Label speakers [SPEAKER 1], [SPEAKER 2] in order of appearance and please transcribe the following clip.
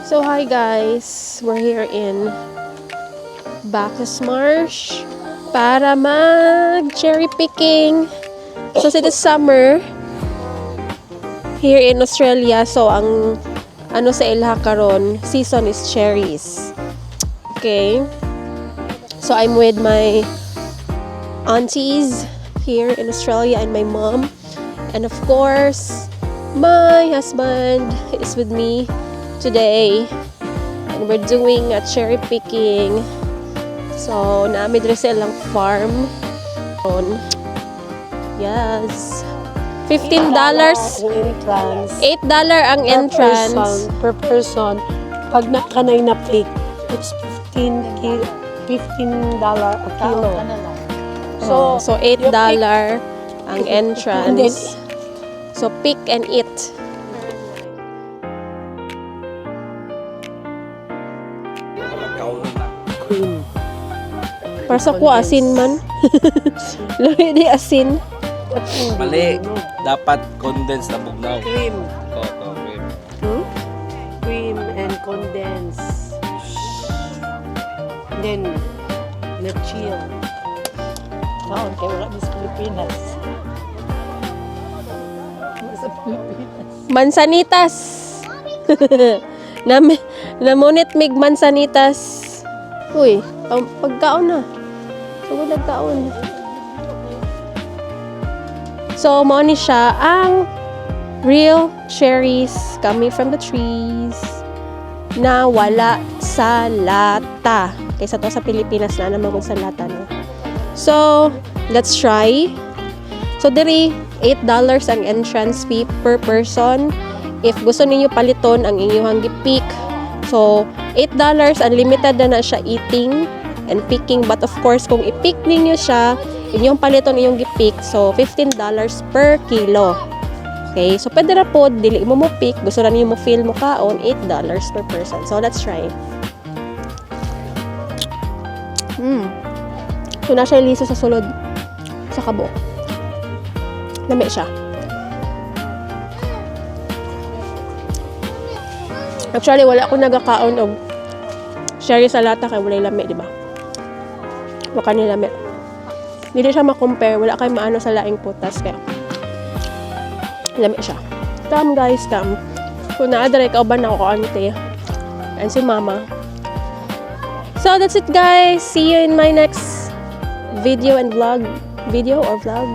[SPEAKER 1] So hi guys, we're here in Bacchus Marsh para mag cherry picking. So it is summer here in Australia, so ang ano sa ilha karon season is cherries. Okay, so I'm with my aunties here in Australia and my mom, and of course my husband is with me today, and we're doing a cherry picking. So naamid rin silang farm. Yes, $15
[SPEAKER 2] entrance.
[SPEAKER 1] $8 ang entrance.
[SPEAKER 2] Per person. Pag nakanay na pick, it's $15 a kilo.
[SPEAKER 1] So $8 ang entrance. So pick and eat.
[SPEAKER 2] Cream.
[SPEAKER 1] Para sa ko asin man. Lahi di asin.
[SPEAKER 3] Mali. Dapat condensed na bugnaw.
[SPEAKER 2] Cream.
[SPEAKER 3] Ito, cream.
[SPEAKER 2] Cream and condense. Then, na-chill. Kaon, kaya wala sa Pilipinas. Sa Pilipinas.
[SPEAKER 1] Mansanitas. Namunit mig mansanitas. Uy, pagkaon na. Sugod nagkaon. So, mo ni siya ang real cherries coming from the trees na wala sa lata. Kaysa to sa Pilipinas na naman sa lata. No? So, let's try. So, diri, $8 ang entrance fee per person. If gusto ninyo paliton ang inyong gipik. So, $8, unlimited na siya eating and picking. But of course, kung i-pick ninyo siya, inyong paliton inyong gipik. So, $15 per kilo. Okay? So, pwede na po, dili mo pick. Gusto na ninyo mo feel mo kaon, $8 per person. So, let's try. So, na siya liso sa sulod. Sa kabok. Lami siya. Actually, wala akong nagakaon og cherry sa lata kay walay lami, di ba? Wala ni lami. Hindi siya ma-compare, wala kay maano sa laing putas kaya lami siya. Come guys, come. Kung naadare ka ba na ako auntie and si mama. So that's it guys. See you in my next video and vlog. Video or vlog?